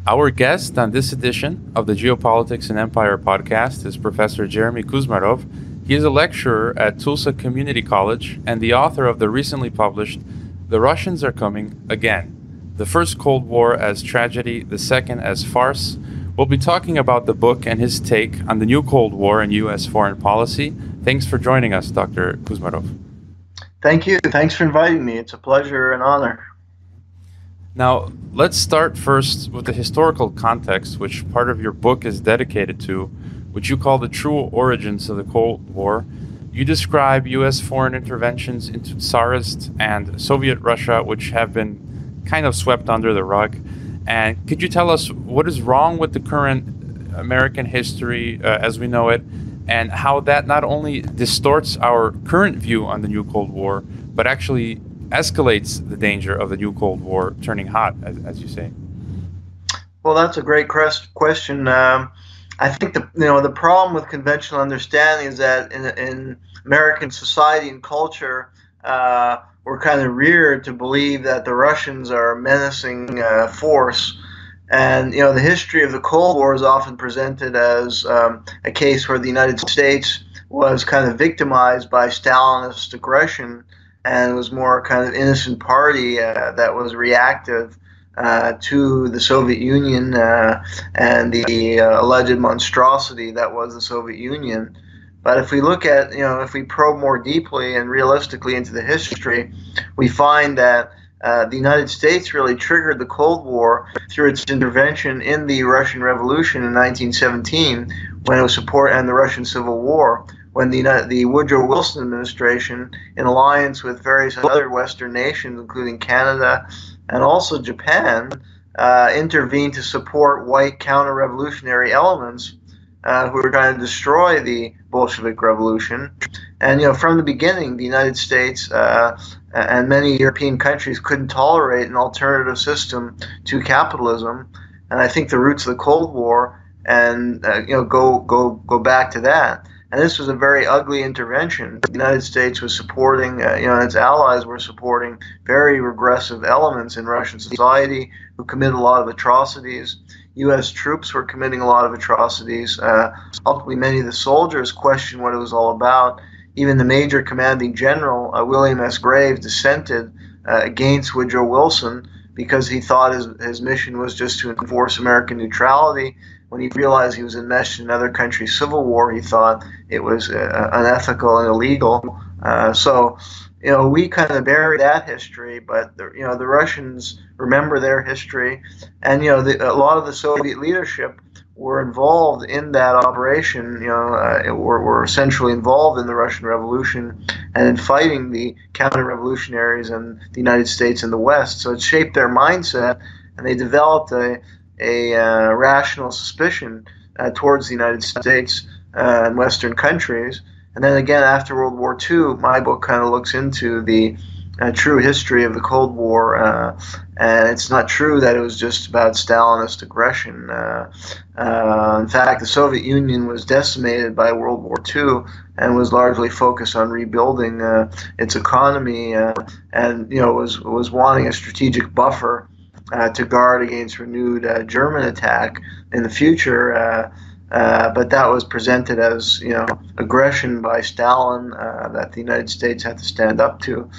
Our guest on this edition of the Geopolitics and Empire podcast is Professor Jeremy Kuzmarov. He is a lecturer at Tulsa Community College and the author of the recently published The Russians Are Coming Again, the First Cold War as Tragedy, the Second as Farce. We'll be talking about the book and his take on the new Cold War and U.S. foreign policy. Thanks for joining us, Dr. Kuzmarov. Thank you. Thanks for inviting me. It's a pleasure and honor. Now, let's start first with the historical context, which part of your book is dedicated to, which you call the true origins of the Cold War. You describe U.S. foreign interventions into Tsarist and Soviet Russia, which have been kind of swept under the rug. And could you tell us what is wrong with the current American history as we know it, and how that not only distorts our current view on the new Cold War, but actually escalates the danger of the new Cold War turning hot, as you say? Well, that's a great question. I think the problem with conventional understanding is that in American society and culture, we're kind of reared to believe that the Russians are a menacing force. And, the history of the Cold War is often presented as a case where the United States was kind of victimized by Stalinist aggression and was more kind of innocent party that was reactive to the Soviet Union and the alleged monstrosity that was the Soviet Union. But if we look at, if we probe more deeply and realistically into the history, we find that the United States really triggered the Cold War through its intervention in the Russian Revolution in 1917, when it was and the Russian Civil War, when the Woodrow Wilson administration, in alliance with various other Western nations, including Canada and also Japan, intervened to support white counter-revolutionary elements who were trying to destroy the Bolshevik Revolution. And from the beginning, the United States and many European countries couldn't tolerate an alternative system to capitalism. And I think the roots of the Cold War go back to that. And this was a very ugly intervention. The United States was supporting, and its allies were supporting very regressive elements in Russian society who committed a lot of atrocities. U.S. troops were committing a lot of atrocities. Ultimately, many of the soldiers questioned what it was all about. Even the Major Commanding General, William S. Graves, dissented against Woodrow Wilson because he thought his mission was just to enforce American neutrality. When he realized he was enmeshed in another country's civil war, he thought it was unethical and illegal. So we kind of bury that history, but the Russians remember their history, and a lot of the Soviet leadership were involved in that operation. Were essentially involved in the Russian Revolution and in fighting the counter-revolutionaries in the United States and the West. So it shaped their mindset, and they developed a rational suspicion towards the United States and Western countries. And then again, after World War II, my book kind of looks into the true history of the Cold War, and it's not true that it was just about Stalinist aggression. In fact, the Soviet Union was decimated by World War II and was largely focused on rebuilding its economy, and was wanting a strategic buffer to guard against renewed German attack in the future. But that was presented as aggression by Stalin that the United States had to stand up to.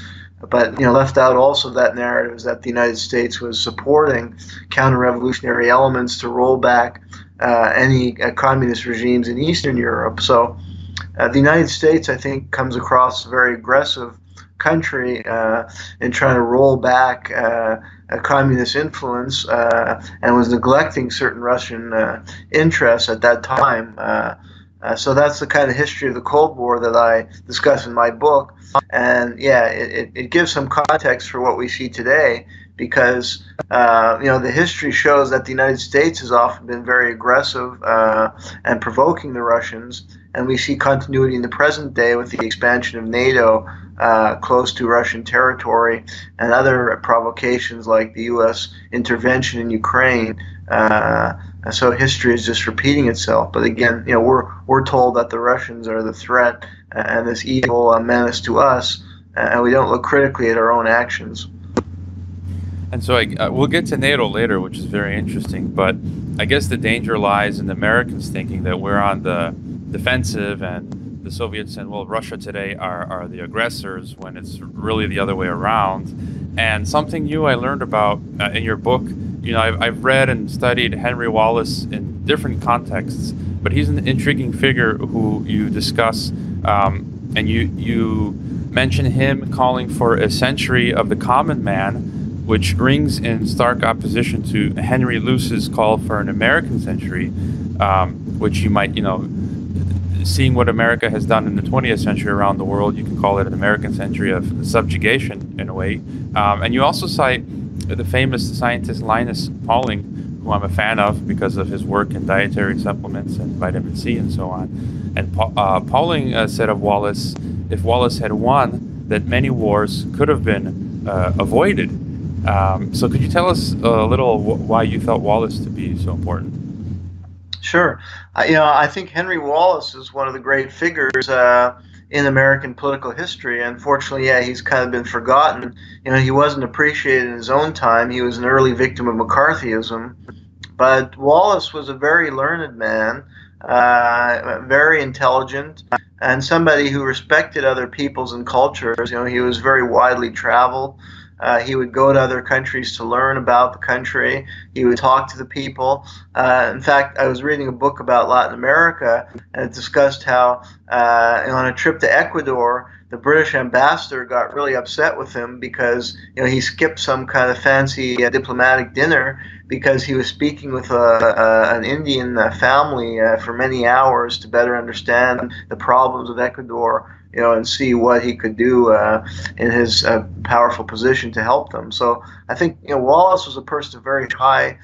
But left out also that narrative is that the United States was supporting counter-revolutionary elements to roll back any communist regimes in Eastern Europe. So the United States, I think, comes across a very aggressive country in trying to roll back a communist influence and was neglecting certain Russian interests at that time. So that's the kind of history of the Cold War that I discuss in my book. And it gives some context for what we see today, because the history shows that the United States has often been very aggressive and provoking the Russians, and we see continuity in the present day with the expansion of Nato close to Russian territory and other provocations like the U.S. intervention in Ukraine. So history is just repeating itself. But again, we're told that the Russians are the threat and this evil menace to us, and we don't look critically at our own actions. And so we'll get to NATO later, which is very interesting. But I guess the danger lies in the Americans thinking that we're on the defensive and the Soviets and, well, Russia today are the aggressors, when it's really the other way around. And something new I learned about in your book, I've read and studied Henry Wallace in different contexts, but he's an intriguing figure who you discuss, and you mention him calling for a century of the common man, which rings in stark opposition to Henry Luce's call for an American century, which you might, seeing what America has done in the 20th century around the world, you can call it an American century of subjugation in a way. And you also cite the famous scientist Linus Pauling, who I'm a fan of because of his work in dietary supplements and vitamin C and so on. And Pauling said of Wallace, if Wallace had won, that many wars could have been avoided. So could you tell us a little why you felt Wallace to be so important? Sure. I think Henry Wallace is one of the great figures in American political history. Unfortunately, he's kind of been forgotten. He wasn't appreciated in his own time. He was an early victim of McCarthyism. But Wallace was a very learned man, very intelligent, and somebody who respected other peoples and cultures. He was very widely traveled. He would go to other countries to learn about the country. He would talk to the people. In fact, I was reading a book about Latin America, and it discussed how on a trip to Ecuador, the British ambassador got really upset with him because he skipped some kind of fancy diplomatic dinner because he was speaking with an Indian family for many hours to better understand the problems of Ecuador, and see what he could do in his powerful position to help them. So I think Wallace was a person of very high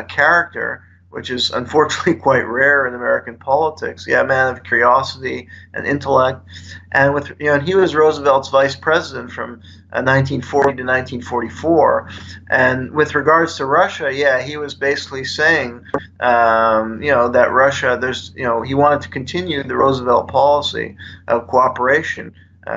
character, which is unfortunately quite rare in American politics. A man of curiosity and intellect, and he was Roosevelt's vice president from 1940 to 1944. And with regards to Russia, he was basically saying, that Russia, he wanted to continue the Roosevelt policy of cooperation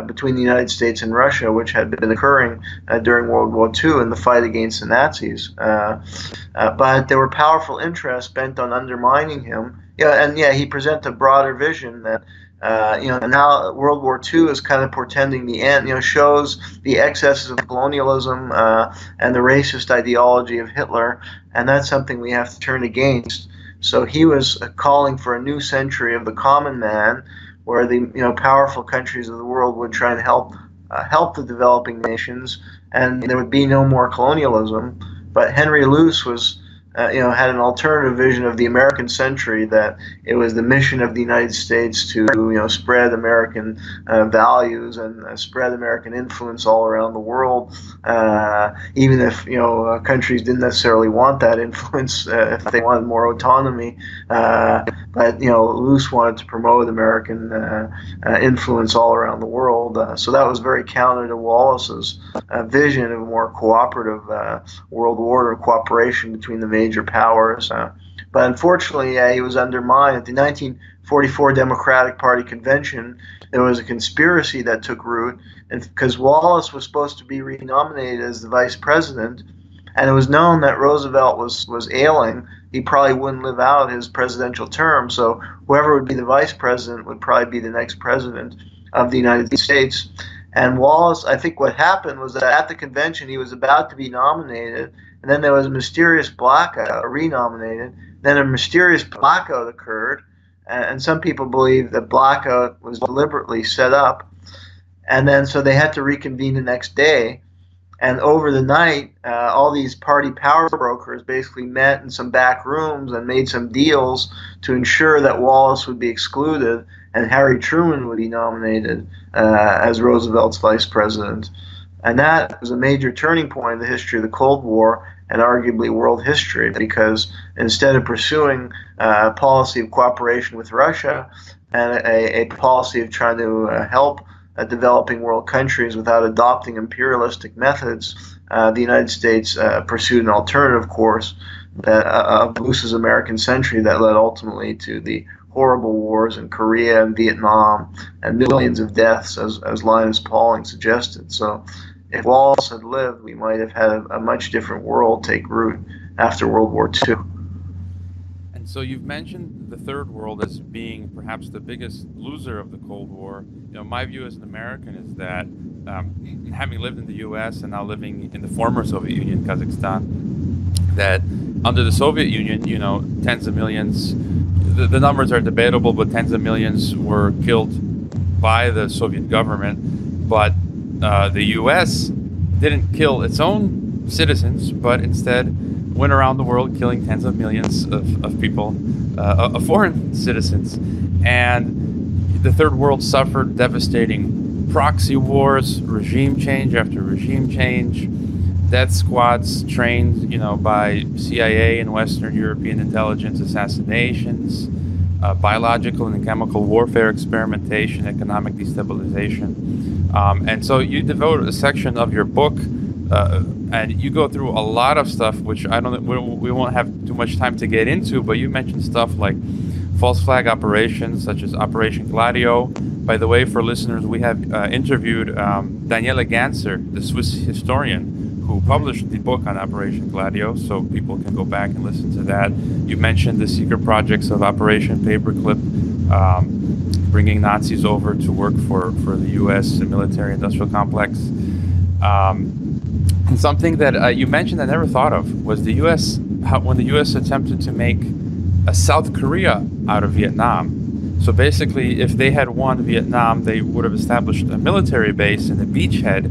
between the United States and Russia, which had been occurring during World War II in the fight against the Nazis. But there were powerful interests bent on undermining him. He presented a broader vision that now World War II is kind of portending the end. Shows the excesses of colonialism and the racist ideology of Hitler, and that's something we have to turn against. So he was calling for a new century of the common man, where the powerful countries of the world would try and help the developing nations, and there would be no more colonialism. But Henry Luce was had an alternative vision of the American century, that it was the mission of the United States to spread American values and spread American influence all around the world, even if countries didn't necessarily want that influence, if they wanted more autonomy. But Luce wanted to promote American influence all around the world. So that was very counter to Wallace's vision of a more cooperative world order, cooperation between the major powers. But unfortunately, he was undermined. At the 1944 Democratic Party convention, there was a conspiracy that took root, and because Wallace was supposed to be renominated as the vice president, and it was known that Roosevelt was ailing, he probably wouldn't live out his presidential term. So whoever would be the vice president would probably be the next president of the United States. And Wallace, I think what happened was that at the convention he was about to be nominated, and then there was a mysterious blackout, renominated. Then a mysterious blackout occurred, and some people believe that blackout was deliberately set up. And then so they had to reconvene the next day. And over the night, all these party power brokers basically met in some back rooms and made some deals to ensure that Wallace would be excluded and Harry Truman would be nominated as Roosevelt's vice president. And that was a major turning point in the history of the Cold War and arguably world history, because instead of pursuing a policy of cooperation with Russia and a policy of trying to help developing world countries without adopting imperialistic methods, the United States pursued an alternative course of Luce's American century that led ultimately to the horrible wars in Korea and Vietnam and millions of deaths, as Linus Pauling suggested. So if Wallace had lived, we might have had a much different world take root after World War II. And so you've mentioned the Third World as being perhaps the biggest loser of the Cold War. My view as an American is that, having lived in the U.S. and now living in the former Soviet Union, Kazakhstan, that under the Soviet Union, tens of millions, the numbers are debatable, but tens of millions were killed by the Soviet government. But the U.S. didn't kill its own citizens, but instead went around the world killing tens of millions of people, of foreign citizens. And the Third World suffered devastating proxy wars, regime change after regime change, death squads trained, by CIA and Western European intelligence, assassinations, biological and chemical warfare experimentation, economic destabilization. And so you devote a section of your book, and you go through a lot of stuff, which we won't have too much time to get into, but you mentioned stuff like false flag operations, such as Operation Gladio. By the way, for listeners, we have interviewed Daniele Ganser, the Swiss historian, who published the book on Operation Gladio, so people can go back and listen to that. You mentioned the secret projects of Operation Paperclip, bringing Nazis over to work for the U.S. military-industrial complex. And something that you mentioned I never thought of was the U.S., when the U.S. attempted to make a South Korea out of Vietnam. So basically, if they had won Vietnam, they would have established a military base in a beachhead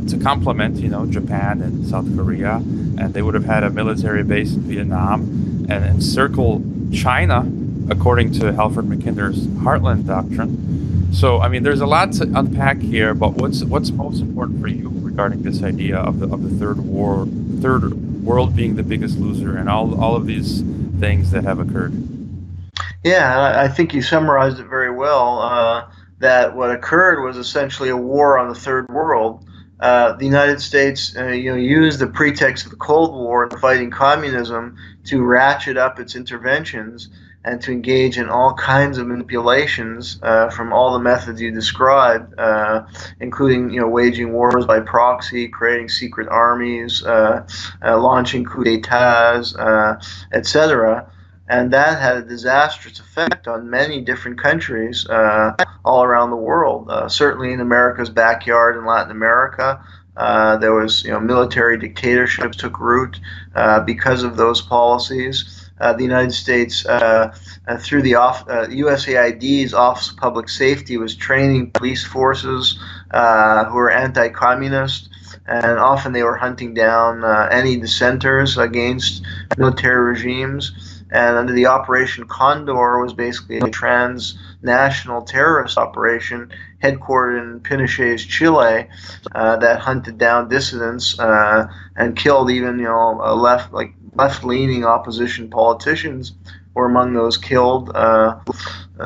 to complement, Japan and South Korea, and they would have had a military base in Vietnam and encircle China, according to Halford Mackinder's Heartland Doctrine. So, I mean, there's a lot to unpack here, but what's most important for you regarding this idea of the Third World being the biggest loser and all of these things that have occurred? Yeah, I think you summarized it very well. That what occurred was essentially a war on the Third World. The United States, used the pretext of the Cold War and fighting communism to ratchet up its interventions and to engage in all kinds of manipulations from all the methods you described, including waging wars by proxy, creating secret armies, launching coups d'états, etc. And that had a disastrous effect on many different countries all around the world. Certainly in America's backyard in Latin America, there was military dictatorships took root because of those policies. The United States, through the USAID's Office of Public Safety, was training police forces who were anti-communist, and often they were hunting down any dissenters against military regimes. And under the Operation Condor was basically a transnational terrorist operation headquartered in Pinochet's Chile that hunted down dissidents and killed even left-leaning opposition politicians were among those killed.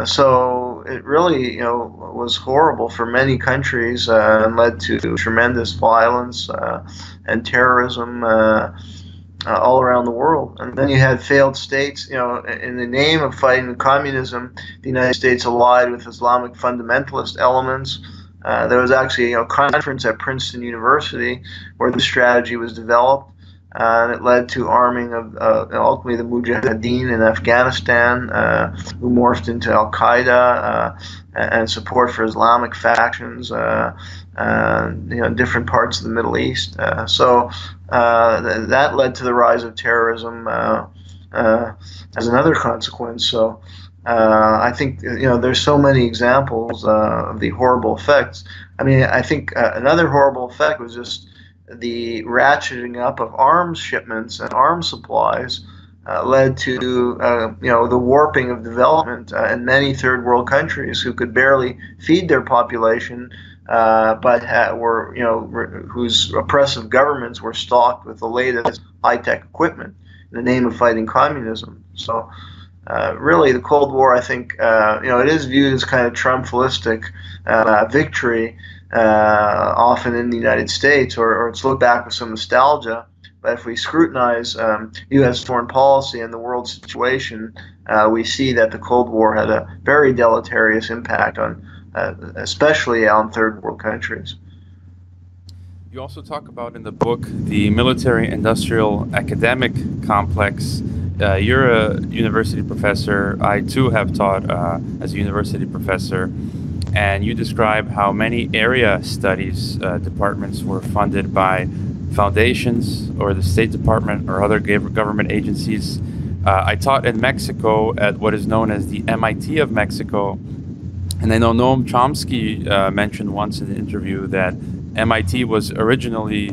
So it really was horrible for many countries and led to tremendous violence and terrorism all around the world. And then you had failed states, in the name of fighting communism, the United States allied with Islamic fundamentalist elements. There was actually a conference at Princeton University where the strategy was developed, and it led to arming of ultimately the Mujahideen in Afghanistan, who morphed into Al-Qaeda, and support for Islamic factions, different parts of the Middle East. So that led to the rise of terrorism as another consequence. So I think there's so many examples of the horrible effects. I mean, I think another horrible effect was just the ratcheting up of arms shipments and arms supplies led to the warping of development in many third world countries who could barely feed their population, but whose oppressive governments were stocked with the latest high-tech equipment in the name of fighting communism. So really, the Cold War, I think, it is viewed as kind of triumphalistic victory, often in the United States, or it's looked back with some nostalgia. But if we scrutinize U.S. foreign policy and the world situation, we see that the Cold War had a very deleterious impact on, especially on third world countries. You also talk about in the book the military-industrial academic complex. You're a university professor. I too have taught as a university professor, and you describe how many area studies departments were funded by foundations or the State Department or other government agencies. I taught in Mexico at what is known as the MIT of Mexico, and I know Noam Chomsky mentioned once in an interview that MIT was originally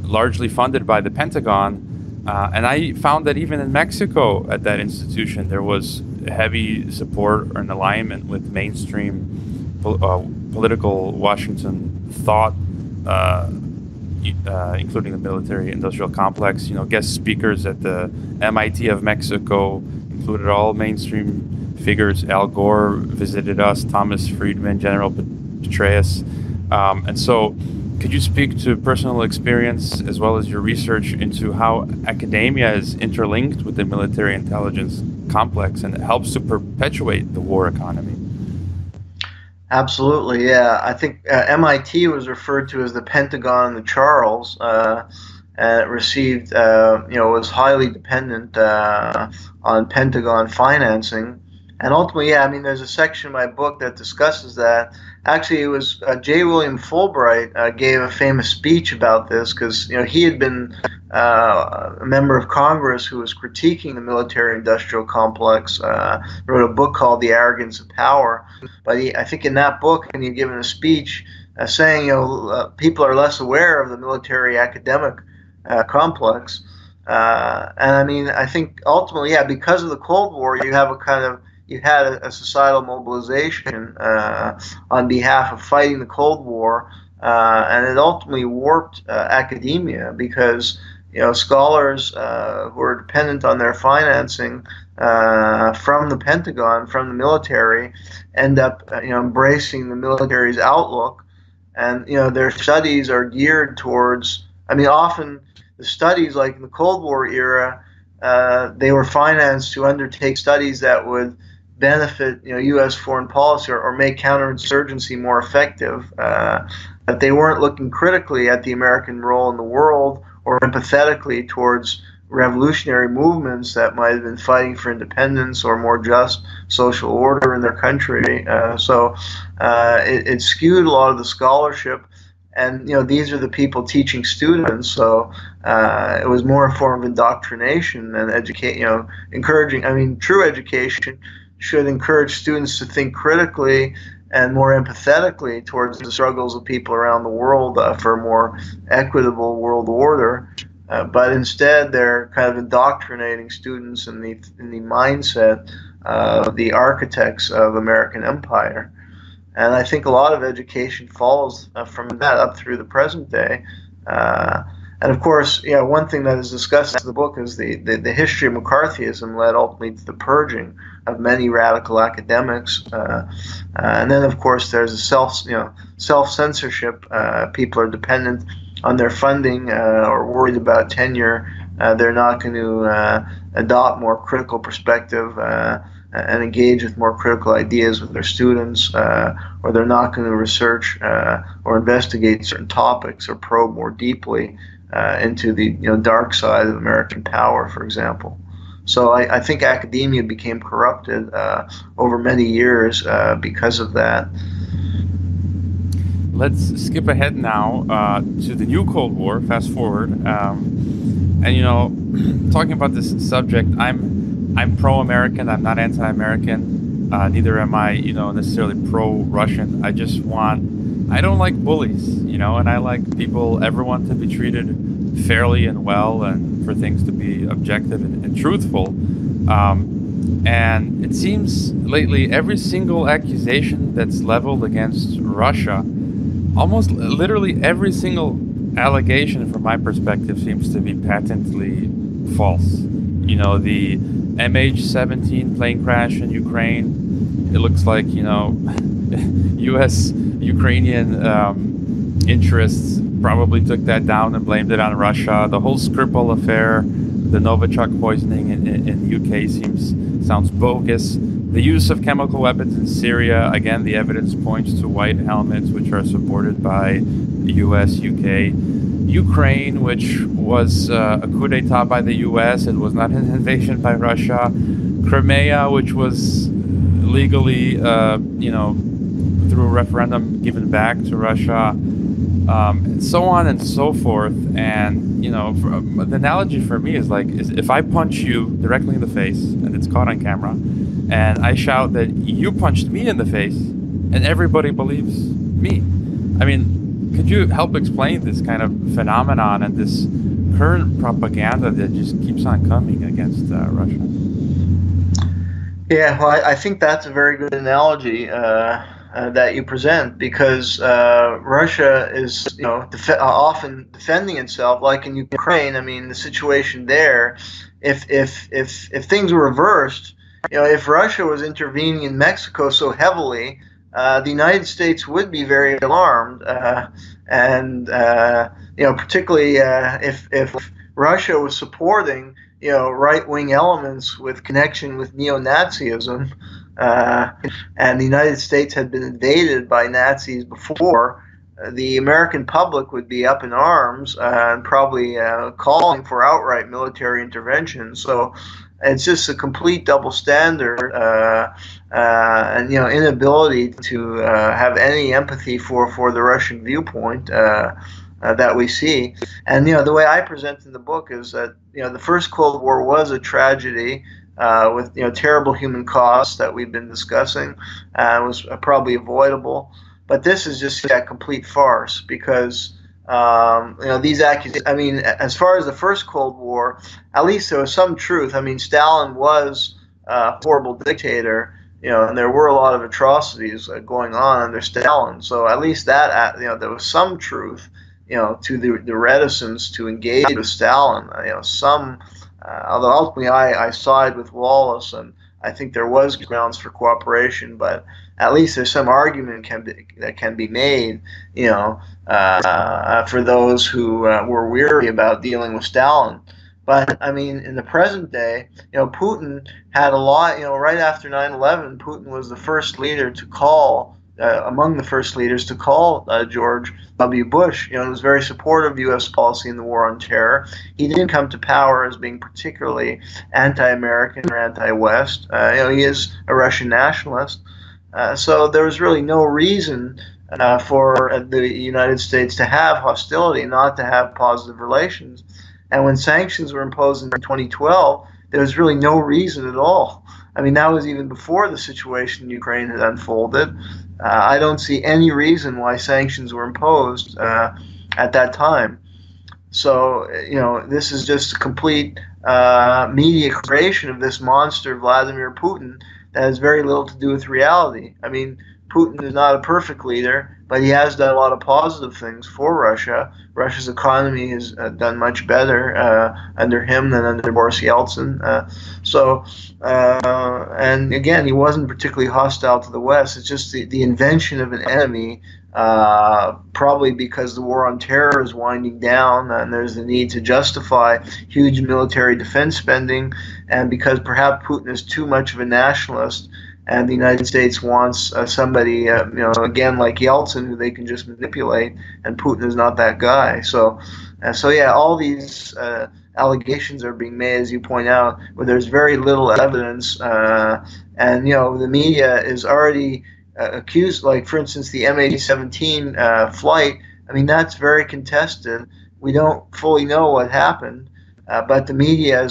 largely funded by the Pentagon, and I found that even in Mexico at that institution there was heavy support or an alignment with mainstream political Washington thought, including the military-industrial complex. You know, guest speakers at the MIT of Mexico included all mainstream figures. Al Gore visited us, Thomas Friedman, General Petraeus. And so, could you speak to personal experience as well as your research into how academia is interlinked with the military intelligence complex and it helps to perpetuate the war economy? Absolutely, yeah. I think MIT was referred to as the Pentagon and the Charles, and it received, was highly dependent on Pentagon financing. And ultimately, yeah, I mean, there's a section in my book that discusses that. Actually, it was J. William Fulbright gave a famous speech about this because he had been a member of Congress who was critiquing the military-industrial complex. Wrote a book called *The Arrogance of Power*. But I think in that book, and he'd given a speech saying, people are less aware of the military-academic complex. And I mean, I think ultimately, yeah, because of the Cold War, you had a societal mobilization on behalf of fighting the Cold War, and it ultimately warped academia because scholars who are dependent on their financing from the Pentagon, from the military, end up embracing the military's outlook, and their studies are geared towards. I mean, often the studies, like in the Cold War era, they were financed to undertake studies that would benefit U.S. foreign policy or make counterinsurgency more effective, but they weren't looking critically at the American role in the world or empathetically towards revolutionary movements that might have been fighting for independence or more just social order in their country. So it skewed a lot of the scholarship. And these are the people teaching students, so it was more a form of indoctrination and encouraging. I mean, true education should encourage students to think critically and more empathetically towards the struggles of people around the world for a more equitable world order. But instead, they're kind of indoctrinating students in the mindset of the architects of American empire. And I think a lot of education follows from that up through the present day. And of course, one thing that is discussed in the book is the history of McCarthyism led ultimately to the purging of many radical academics. And then, of course, there's a self-censorship. People are dependent on their funding or worried about tenure. They're not going to adopt more critical perspective and engage with more critical ideas with their students, or they're not going to research or investigate certain topics or probe more deeply into the dark side of American power, for example. So I think academia became corrupted over many years because of that. Let's skip ahead now to the new Cold War. Fast forward, and talking about this subject, I'm pro-American. I'm not anti-American. Neither am I, necessarily pro-Russian. I don't like bullies, and I like everyone to be treated fairly and well, and for things to be objective and truthful. And it seems lately every single accusation that's leveled against Russia, almost literally every single allegation from my perspective seems to be patently false. The MH17 plane crash in Ukraine, it looks like, U.S. Ukrainian interests probably took that down and blamed it on Russia. The whole Skripal affair, the Novichok poisoning in the UK sounds bogus. The use of chemical weapons in Syria, again, the evidence points to white helmets, which are supported by the US, UK. Ukraine, which was a coup d'etat by the US, it was not an invasion by Russia. Crimea, which was legally, through a referendum given back to Russia, and so on and so forth. And the analogy for me is if I punch you directly in the face and it's caught on camera, and I shout that you punched me in the face, and everybody believes me. I mean, could you help explain this kind of phenomenon and this current propaganda that just keeps on coming against Russia? Yeah, well, I think that's a very good analogy that you present, because Russia is, often defending itself, like in Ukraine. I mean, the situation there, if things were reversed, if Russia was intervening in Mexico so heavily, the United States would be very alarmed, and particularly if Russia was supporting right-wing elements with connection with neo-Nazism, and the United States had been invaded by Nazis before, the American public would be up in arms and probably calling for outright military intervention. So it's just a complete double standard, and inability to have any empathy for the Russian viewpoint that we see. And the way I present in the book is that the first Cold War was a tragedy with terrible human costs that we've been discussing. Was probably avoidable, but this is just a complete farce, because these accusations. I mean, as far as the first Cold War, at least there was some truth. I mean, Stalin was a horrible dictator, and there were a lot of atrocities going on under Stalin. So at least that there was some truth, to the reticence to engage with Stalin. Although ultimately I side with Wallace, and I think there was grounds for cooperation, but at least there's some argument that can be made, for those who were weary about dealing with Stalin. But I mean, in the present day, Putin had a lot. Right after 9/11, Putin was the first leader to call. Among the first leaders to call George W. Bush, and was very supportive of U.S. policy in the war on terror. He didn't come to power as being particularly anti-American or anti-West. He is a Russian nationalist. So there was really no reason for the United States to have hostility, not to have positive relations. And when sanctions were imposed in 2012, there was really no reason at all. I mean, that was even before the situation in Ukraine had unfolded. I don't see any reason why sanctions were imposed at that time. So, this is just a complete media creation of this monster, Vladimir Putin, that has very little to do with reality. I mean, Putin is not a perfect leader, but he has done a lot of positive things for Russia. Russia's economy has done much better under him than under Boris Yeltsin. And again, he wasn't particularly hostile to the West. It's just the invention of an enemy, probably because the war on terror is winding down and there's the need to justify huge military defense spending, and because perhaps Putin is too much of a nationalist, and the United States wants somebody, again, like Yeltsin, who they can just manipulate, and Putin is not that guy. So yeah, all these allegations are being made, as you point out, where there's very little evidence, and the media is already accused. Like, for instance, the MH17 flight. I mean, that's very contested. We don't fully know what happened, but the media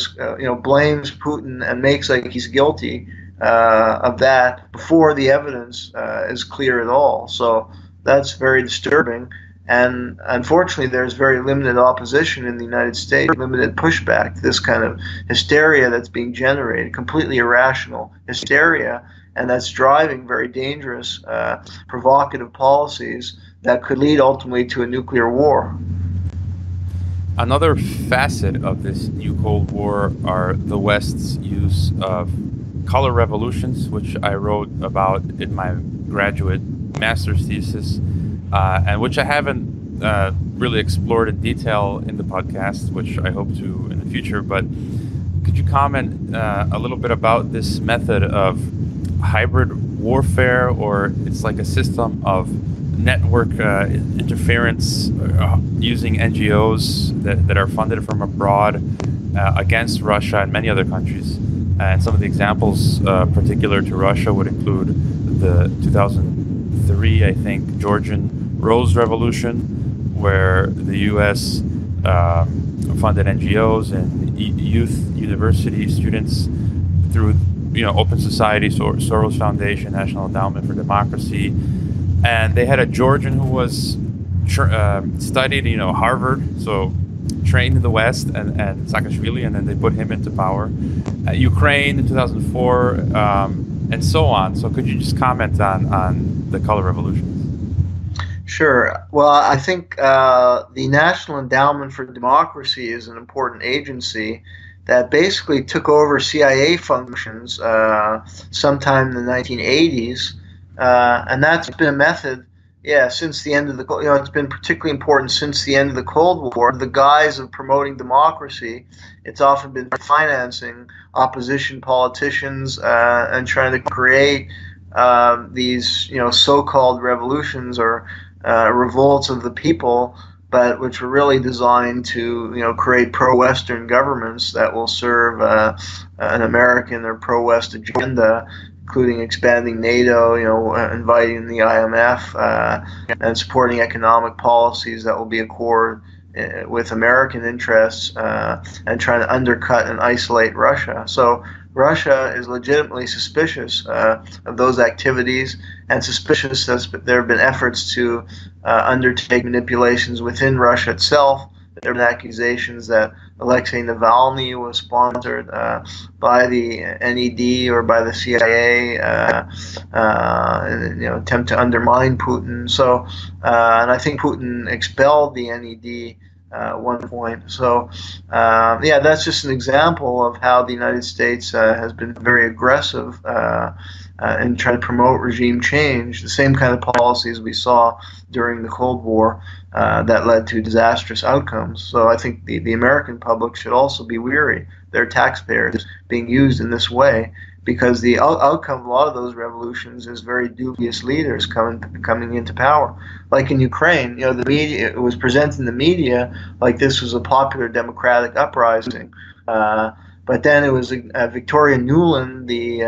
blames Putin and makes like he's guilty of that before the evidence is clear at all. So that's very disturbing. And unfortunately, there's very limited opposition in the United States, limited pushback to this kind of hysteria that's being generated, completely irrational hysteria, and that's driving very dangerous, provocative policies that could lead ultimately to a nuclear war. Another facet of this new Cold War are the West's use of color revolutions, which I wrote about in my graduate master's thesis, and which I haven't really explored in detail in the podcast, which I hope to in the future. But could you comment a little bit about this method of hybrid warfare, or it's like a system of network interference using NGOs that are funded from abroad against Russia and many other countries? And some of the examples particular to Russia would include the 2003, I think, Georgian Rose Revolution, where the U.S. Funded NGOs and youth university students through, Open Society, Soros Foundation, National Endowment for Democracy, and they had a Georgian who was studied, Harvard, so trained in the West, and Saakashvili, and then they put him into power. Ukraine in 2004, and so on. So could you just comment on the color revolutions? Sure. Well, I think the National Endowment for Democracy is an important agency that basically took over CIA functions sometime in the 1980s, and that's been a method, since the end of the, it's been particularly important since the end of the Cold War. The guise of promoting democracy, it's often been financing opposition politicians and trying to create these, so-called revolutions or revolts of the people, but which were really designed to, create pro-Western governments that will serve an American or pro-West agenda, including expanding NATO, inviting the IMF, and supporting economic policies that will be accord with American interests, and trying to undercut and isolate Russia. So Russia is legitimately suspicious of those activities, and suspicious that there have been efforts to undertake manipulations within Russia itself. There have been accusations that Alexei Navalny was sponsored by the NED or by the CIA, in attempt to undermine Putin. So, and I think Putin expelled the NED at one point. So, that's just an example of how the United States has been very aggressive in trying to promote regime change, the same kind of policies we saw during the Cold War that led to disastrous outcomes. So I think the American public should also be weary, their taxpayers being used in this way, because the outcome of a lot of those revolutions is very dubious leaders coming into power. Like in Ukraine, the media, it was presented in the media like this was a popular democratic uprising. But then it was Victoria Nuland, the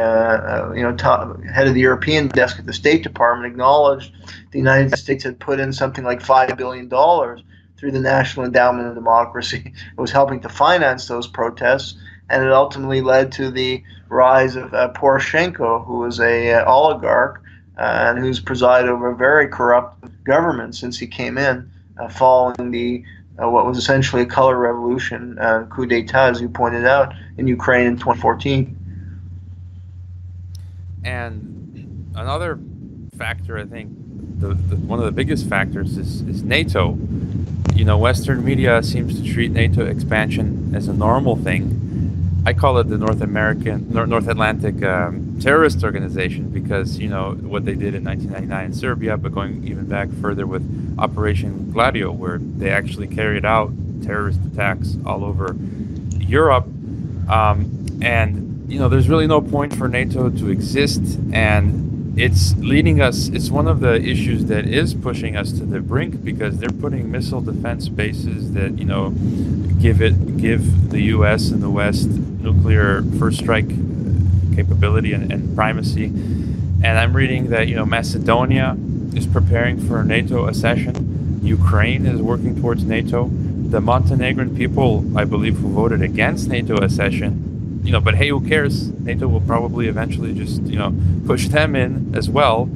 head of the European desk at the State Department, acknowledged the United States had put in something like $5 billion through the National Endowment of Democracy. It was helping to finance those protests, and it ultimately led to the rise of Poroshenko, who was a oligarch and who's presided over a very corrupt government since he came in, following the what was essentially a color revolution, coup d'etat, as you pointed out, in Ukraine in 2014. And another factor, I think, one of the biggest factors is NATO. Western media seems to treat NATO expansion as a normal thing. I call it the North Atlantic terrorist organization because, what they did in 1999 in Serbia, but going even back further with Operation Gladio, where they actually carried out terrorist attacks all over Europe. And, there's really no point for NATO to exist. And it's one of the issues that is pushing us to the brink, because they're putting missile defense bases that, give the U.S. and the West nuclear first strike capability and primacy. And I'm reading that, Macedonia is preparing for a NATO accession. Ukraine is working towards NATO. The Montenegrin people, I believe, who voted against NATO accession, but hey, who cares? NATO will probably eventually just, push them in as well.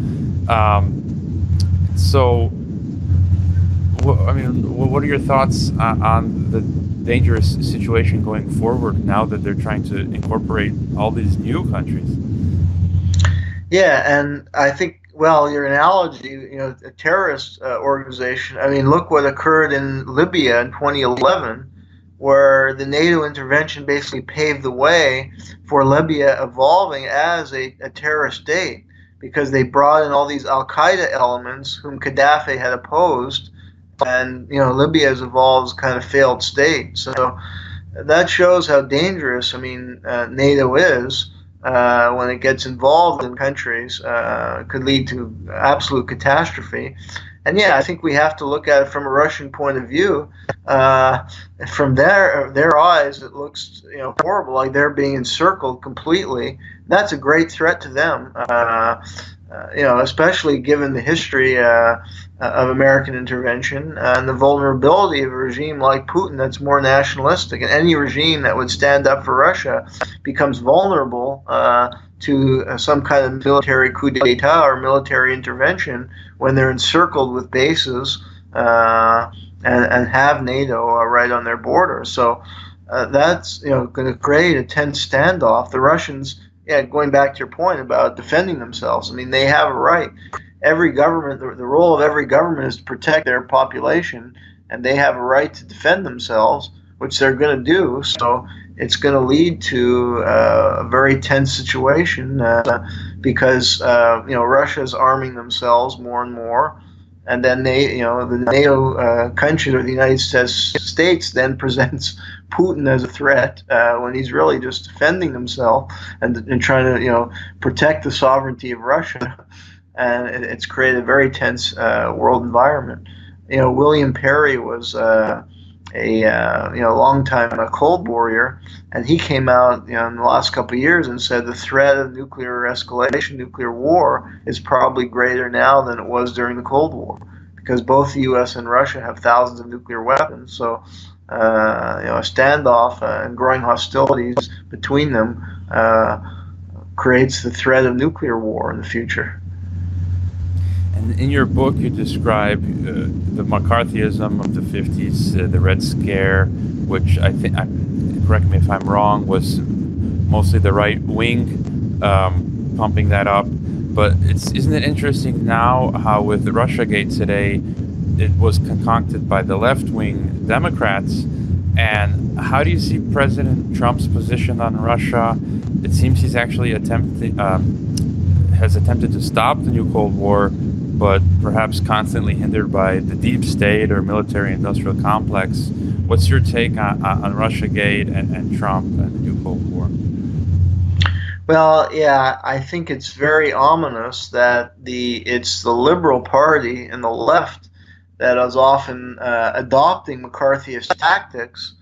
So, what are your thoughts on the dangerous situation going forward now that they're trying to incorporate all these new countries? Yeah, and I think, your analogy, a terrorist organization, look what occurred in Libya in 2011, where the NATO intervention basically paved the way for Libya evolving as a terrorist state, because they brought in all these al-Qaeda elements whom Gaddafi had opposed, and Libya has evolved as kind of failed state. So that shows how dangerous, NATO is. When it gets involved in countries, could lead to absolute catastrophe. And yeah, I think we have to look at it from a Russian point of view. From their eyes, it looks horrible, like they're being encircled completely. That's a great threat to them. Especially given the history of American intervention and the vulnerability of a regime like Putin that's more nationalistic. And any regime that would stand up for Russia becomes vulnerable to some kind of military coup d'etat or military intervention when they're encircled with bases and have NATO right on their border. So that's going to create a tense standoff. The Russians, going back to your point about defending themselves, they have a right. Every government, the role of every government is to protect their population, and they have a right to defend themselves, which they're going to do. So it's going to lead to a very tense situation because Russia is arming themselves more and more, and then the NATO country or the United States then presents Putin as a threat when he's really just defending himself and trying to protect the sovereignty of Russia. And it's created a very tense world environment. William Perry was a long-time Cold Warrior, and he came out in the last couple of years and said the threat of nuclear escalation, nuclear war, is probably greater now than it was during the Cold War, because both the U.S. and Russia have thousands of nuclear weapons. So a standoff and growing hostilities between them creates the threat of nuclear war in the future. And in your book, you describe the McCarthyism of the 50s, the Red Scare, which I think, correct me if I'm wrong, was mostly the right wing pumping that up. But isn't it interesting now how with the Russiagate today, it was concocted by the left-wing Democrats? And how do you see President Trump's position on Russia? It seems he's actually has attempted to stop the new Cold War, but perhaps constantly hindered by the deep state or military-industrial complex. What's your take on Russiagate and Trump and the new Cold War? Well, yeah, I think it's very ominous that it's the Liberal Party and the left that is often adopting McCarthyist tactics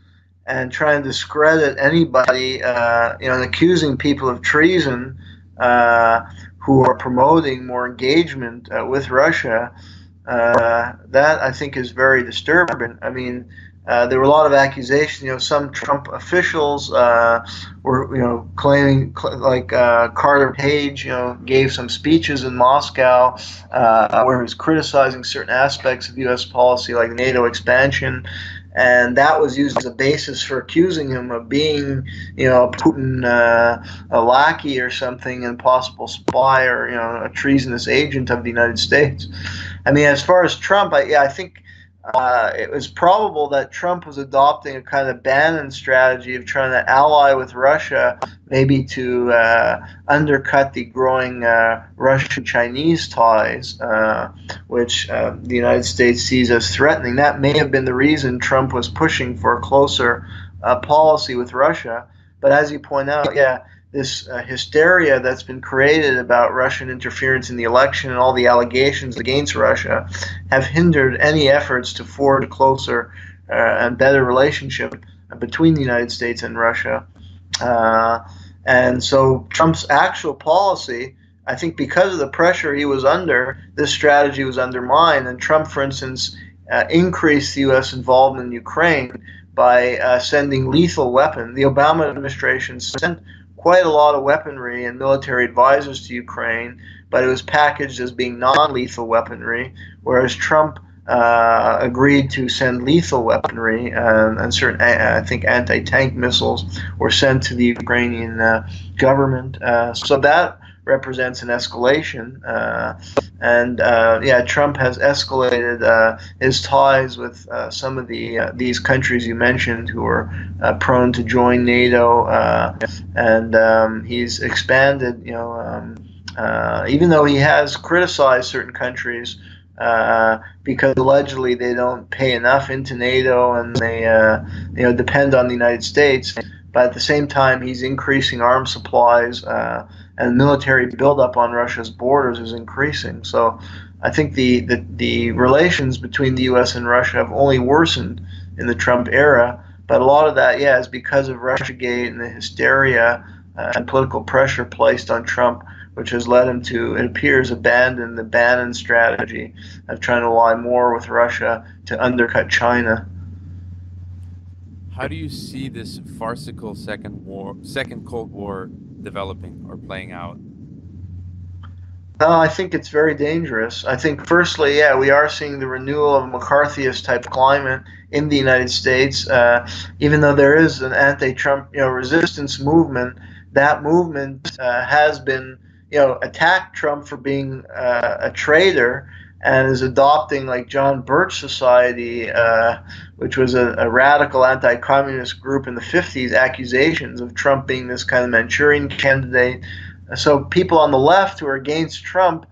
and trying to discredit anybody, and accusing people of treason who are promoting more engagement with Russia. That I think is very disturbing. There were a lot of accusations. Some Trump officials were, claiming, like Carter Page, gave some speeches in Moscow where he was criticizing certain aspects of U.S. policy, like Nato expansion, and that was used as a basis for accusing him of being, Putin a lackey or something, and possible spy or a treasonous agent of the United States. As far as Trump, I think. It was probable that Trump was adopting a kind of Bannon strategy of trying to ally with Russia, maybe to undercut the growing Russian-Chinese ties, which the United States sees as threatening. That may have been the reason Trump was pushing for a closer policy with Russia. But as you point out, this hysteria that's been created about Russian interference in the election and all the allegations against Russia have hindered any efforts to forge a closer and better relationship between the United States and Russia. And so Trump's actual policy, I think because of the pressure he was under, this strategy was undermined. And Trump, for instance, increased the U.S. involvement in Ukraine by sending lethal weapons. The Obama administration sent quite a lot of weaponry and military advisors to Ukraine, but it was packaged as being non-lethal weaponry, whereas Trump agreed to send lethal weaponry, and certain, I think, anti-tank missiles were sent to the Ukrainian government. So that represents an escalation. Trump has escalated his ties with some of these countries you mentioned who are prone to join NATO, and he's expanded. Even though he has criticized certain countries because allegedly they don't pay enough into NATO and they depend on the United States. But at the same time, he's increasing arms supplies, and military buildup on Russia's borders is increasing. So I think the relations between the U.S. and Russia have only worsened in the Trump era. But a lot of that, yeah, is because of Russiagate and the hysteria and political pressure placed on Trump, which has led him to, it appears, abandon the Bannon strategy of trying to ally more with Russia to undercut China. How do you see this farcical second Cold War developing or playing out? I think it's very dangerous. I think, firstly, yeah, we are seeing the renewal of a McCarthyist type climate in the United States. Even though there is an anti-Trump, resistance movement, that movement has been, attacked Trump for being a traitor, and is adopting, like, John Birch Society, which was a radical anti-communist group in the 50s, accusations of Trump being this kind of Manchurian candidate. So people on the left who are against Trump,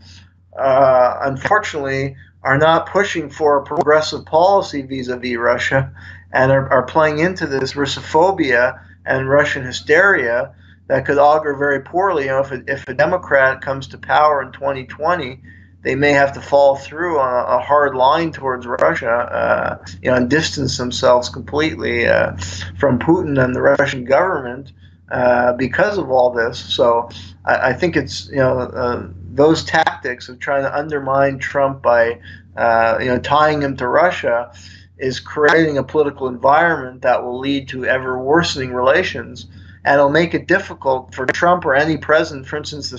unfortunately, are not pushing for a progressive policy vis-a-vis Russia, and are playing into this Russophobia and Russian hysteria that could augur very poorly. If a Democrat comes to power in 2020, they may have to fall through on a hard line towards Russia, and distance themselves completely from Putin and the Russian government because of all this. So I think it's those tactics of trying to undermine Trump by tying him to Russia is creating a political environment that will lead to ever worsening relations, and it'll make it difficult for Trump or any president. For instance,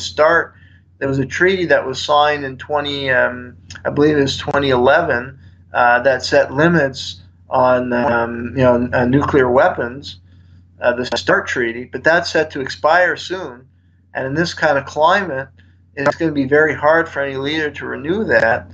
there was a treaty that was signed in I believe it was 2011, that set limits on nuclear weapons, the START treaty, but that's set to expire soon. And in this kind of climate, it's going to be very hard for any leader to renew that.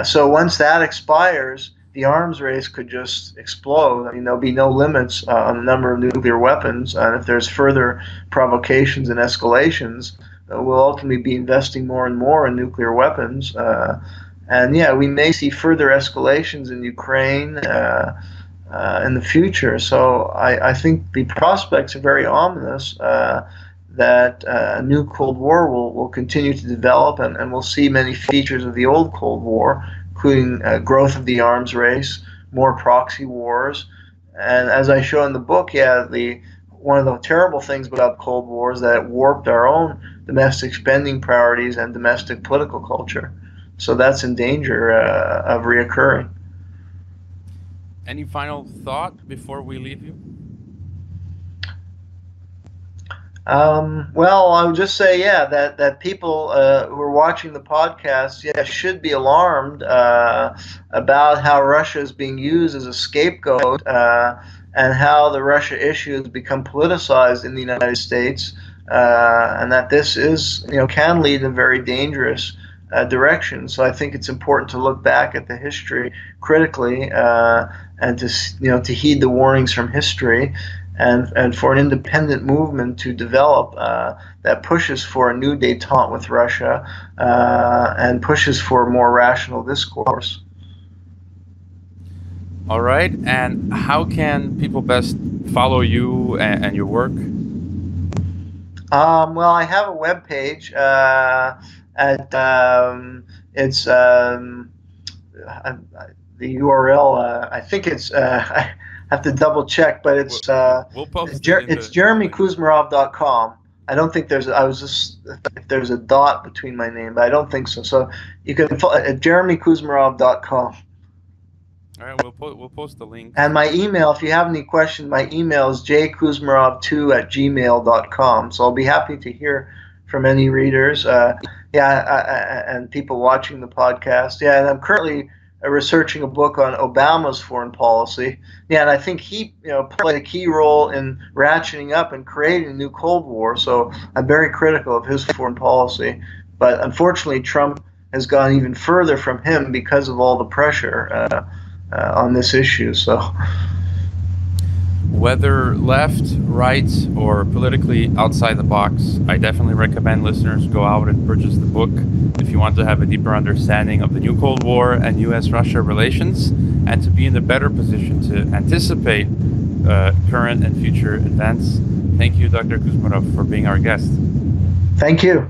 So once that expires, the arms race could just explode. I mean, there'll be no limits on the number of nuclear weapons, and if there's further provocations and escalations, we'll ultimately be investing more and more in nuclear weapons. And yeah, we may see further escalations in Ukraine in the future. So I think the prospects are very ominous that a new Cold War will continue to develop, and we'll see many features of the old Cold War, including growth of the arms race, more proxy wars. And as I show in the book, one of the terrible things about Cold War is that it warped our own domestic spending priorities and domestic political culture. So that's in danger of reoccurring. Any final thought before we leave you? Well, I would just say, that people who are watching the podcast, should be alarmed about how Russia is being used as a scapegoat, and how the Russia issue has become politicized in the United States, and that this can lead in a very dangerous direction. So I think it's important to look back at the history critically, and to heed the warnings from history, and for an independent movement to develop that pushes for a new détente with Russia, and pushes for more rational discourse. All right. And how can people best follow you and your work? Well, I have a webpage at it's the URL. I think it's I have to double check, but it's we'll post it's jeremykuzmarov.com. I don't think there's if there's a dot between my name, but I don't think so. So you can at jeremykuzmarov.com. All right, we'll post the link. And my email, if you have any questions, my email is jkuzmarov2@gmail.com. So I'll be happy to hear from any readers, and people watching the podcast. Yeah, and I'm currently researching a book on Obama's foreign policy. Yeah, and I think he played a key role in ratcheting up and creating a new Cold War. So I'm very critical of his foreign policy. But unfortunately, Trump has gone even further from him because of all the pressure on this issue. So, Whether left, right, or politically outside the box, I definitely recommend listeners go out and purchase the book if you want to have a deeper understanding of the new Cold War and US-Russia relations, and to be in a better position to anticipate current and future events. Thank you, Dr. Kuzmarov, for being our guest. Thank you.